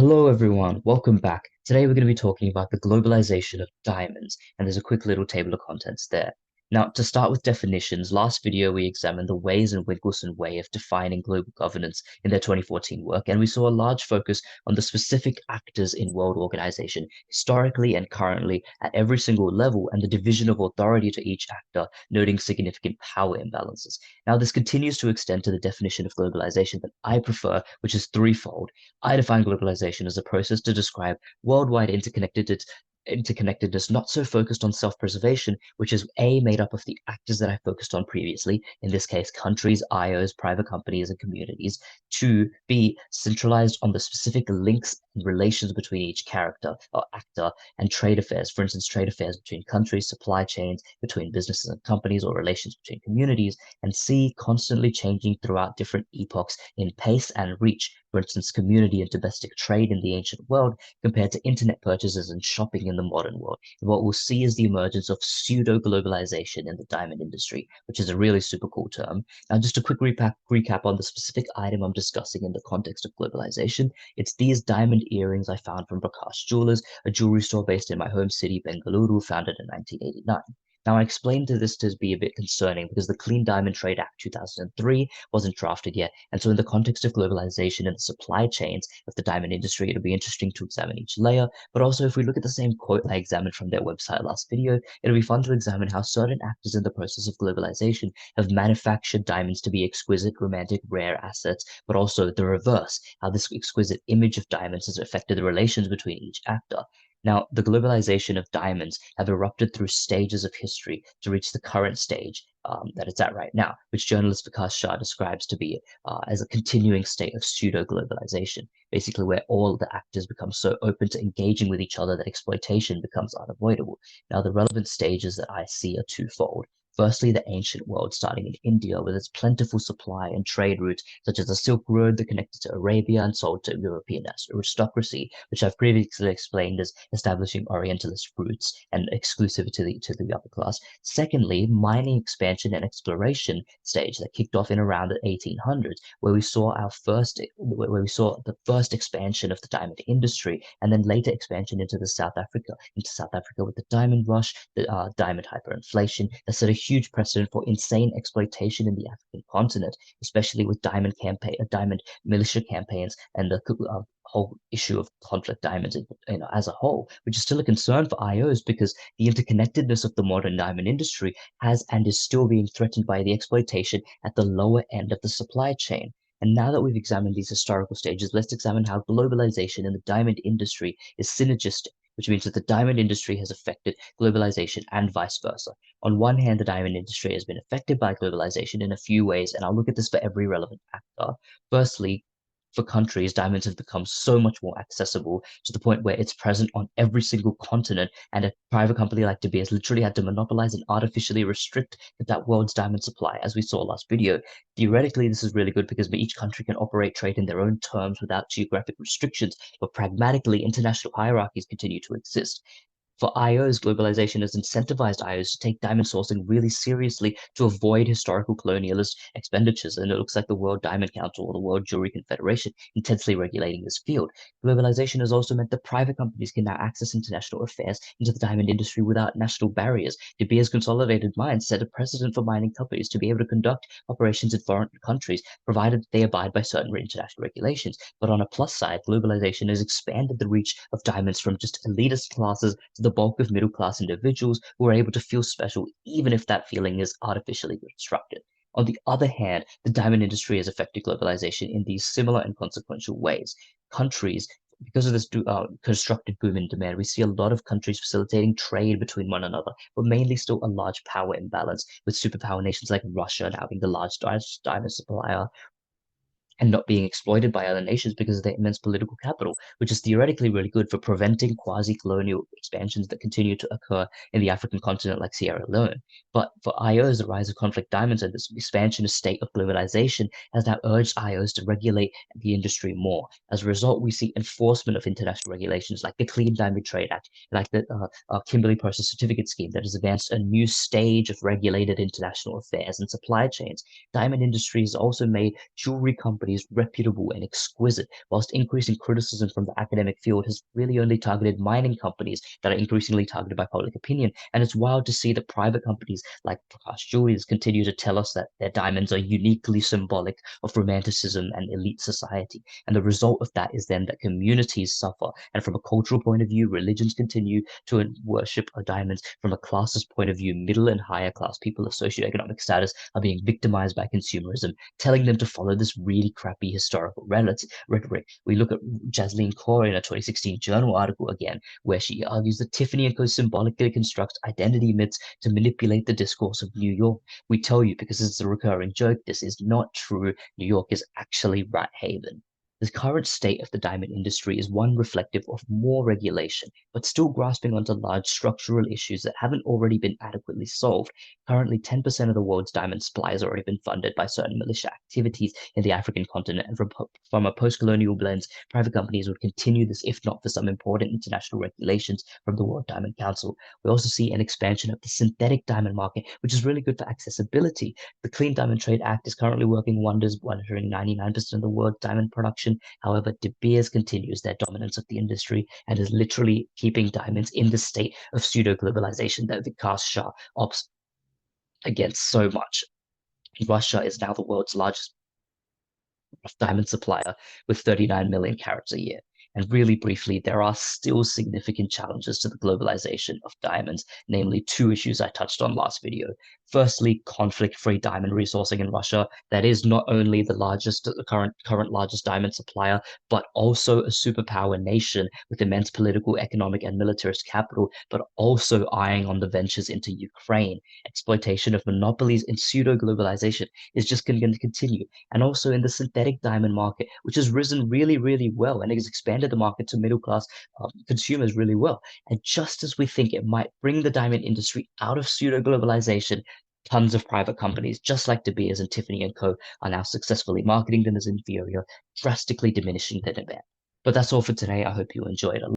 Hello, everyone. Welcome back. Today, we're going to be talking about the globalization of diamonds, and there's a quick little table of contents there. Now, to start with definitions, last video we examined the Ways and Wigglesworth way of defining global governance in their 2014 work, and we saw a large focus on the specific actors in world organization, historically and currently at every single level, and the division of authority to each actor, noting significant power imbalances. Now, this continues to extend to the definition of globalization that I prefer, which is threefold. I define globalization as a process to describe worldwide interconnectedness, not so focused on self-preservation, which is A, made up of the actors that I focused on previously, in this case, countries, IOs, private companies, and communities. Two, B, centralized on the specific links and relations between each character or actor and trade affairs, for instance, trade affairs between countries, supply chains, between businesses and companies, or relations between communities. And C, constantly changing throughout different epochs in pace and reach, for instance, community and domestic trade in the ancient world compared to internet purchases and shopping in the modern world. And what we'll see is the emergence of pseudo-globalization in the diamond industry, which is a really super cool term. Now, just a quick recap on the specific item I'm discussing in the context of globalization. It's these diamond earrings I found from Prakash Jewelers, a jewelry store based in my home city, Bengaluru, founded in 1989. Now, I explained this to be a bit concerning because the Clean Diamond Trade Act 2003 wasn't drafted yet. And so in the context of globalization and the supply chains of the diamond industry, it'll be interesting to examine each layer. But also, if we look at the same quote I examined from their website last video, it'll be fun to examine how certain actors in the process of globalization have manufactured diamonds to be exquisite, romantic, rare assets, but also the reverse, how this exquisite image of diamonds has affected the relations between each actor. Now, the globalization of diamonds have erupted through stages of history to reach the current stage that it's at right now, which journalist Vikas Shah describes to be as a continuing state of pseudo-globalization, basically where all the actors become so open to engaging with each other that exploitation becomes unavoidable. Now, the relevant stages that I see are twofold. Firstly, the ancient world, starting in India with its plentiful supply and trade routes, such as the Silk Road that connected to Arabia and sold to European aristocracy, which I've previously explained as establishing Orientalist roots and exclusivity to the upper class. Secondly, mining expansion and exploration stage that kicked off in around the 1800s, where we saw the first expansion of the diamond industry, and then later expansion into South Africa with the diamond rush, the diamond hyperinflation that set a huge precedent for insane exploitation in the African continent, especially with diamond militia campaigns and the whole issue of conflict diamonds, as a whole, which is still a concern for IOs because the interconnectedness of the modern diamond industry has and is still being threatened by the exploitation at the lower end of the supply chain. And now that we've examined these historical stages, let's examine how globalization in the diamond industry is synergistic, which means that the diamond industry has affected globalization and vice versa. On one hand, the diamond industry has been affected by globalization in a few ways, and I'll look at this for every relevant actor. Firstly, for countries, diamonds have become so much more accessible to the point where it's present on every single continent, and a private company like De Beers literally had to monopolize and artificially restrict that world's diamond supply, as we saw last video. Theoretically, this is really good because each country can operate trade in their own terms without geographic restrictions, but pragmatically, international hierarchies continue to exist. For IOs, globalization has incentivized IOs to take diamond sourcing really seriously to avoid historical colonialist expenditures. And it looks like the World Diamond Council or the World Jewelry Confederation intensely regulating this field. Globalization has also meant that private companies can now access international affairs into the diamond industry without national barriers. De Beers consolidated mines set a precedent for mining companies to be able to conduct operations in foreign countries, provided they abide by certain international regulations. But on a plus side, globalization has expanded the reach of diamonds from just elitist classes to the bulk of middle class individuals who are able to feel special, even if that feeling is artificially constructed. On the other hand, the diamond industry has affected globalization in these similar and consequential ways. Countries because of this constructed boom in demand, we see a lot of countries facilitating trade between one another, but mainly still a large power imbalance, with superpower nations like Russia now being the largest diamond supplier, and not being exploited by other nations because of their immense political capital, which is theoretically really good for preventing quasi-colonial expansions that continue to occur in the African continent like Sierra Leone. But for IOs, the rise of conflict diamonds and this expansionist state of globalization has now urged IOs to regulate the industry more. As a result, we see enforcement of international regulations like the Clean Diamond Trade Act, like the Kimberley Process Certificate Scheme that has advanced a new stage of regulated international affairs and supply chains. Diamond industry has also made jewelry companies quality is reputable and exquisite, whilst increasing criticism from the academic field has really only targeted mining companies that are increasingly targeted by public opinion. And it's wild to see that private companies like Prakash Jewelers continue to tell us that their diamonds are uniquely symbolic of romanticism and elite society. And the result of that is then that communities suffer. And from a cultural point of view, religions continue to worship diamonds. From a classist point of view, middle and higher class people of socioeconomic status are being victimized by consumerism, telling them to follow this really crappy historical rhetoric. We look at Jasleen Kaur in a 2016 journal article again, where she argues that Tiffany & Co. symbolically constructs identity myths to manipulate the discourse of New York. We tell you, because it's a recurring joke, this is not true. New York is actually Rat Haven. The current state of the diamond industry is one reflective of more regulation, but still grasping onto large structural issues that haven't already been adequately solved. Currently, 10% of the world's diamond supply has already been funded by certain militia activities in the African continent, and from a post-colonial lens, private companies would continue this if not for some important international regulations from the World Diamond Council. We also see an expansion of the synthetic diamond market, which is really good for accessibility. The Clean Diamond Trade Act is currently working wonders, monitoring 99% of the world's diamond production. However, De Beers continues their dominance of the industry and is literally keeping diamonds in the state of pseudo-globalization that Vikas Shah opts against so much. Russia is now the world's largest diamond supplier with 39 million carats a year. And really briefly, there are still significant challenges to the globalization of diamonds, namely two issues I touched on last video. Firstly, conflict-free diamond resourcing in Russia. That is not only the current largest diamond supplier, but also a superpower nation with immense political, economic, and militarist capital, but also eyeing on the ventures into Ukraine. Exploitation of monopolies and pseudo-globalization is just going to continue. And also in the synthetic diamond market, which has risen really, really well and has expanded the market to middle class consumers really well. And just as we think it might bring the diamond industry out of pseudo globalization, tons of private companies, just like De Beers and Tiffany & Co., are now successfully marketing them as inferior, drastically diminishing their demand. But that's all for today. I hope you enjoyed.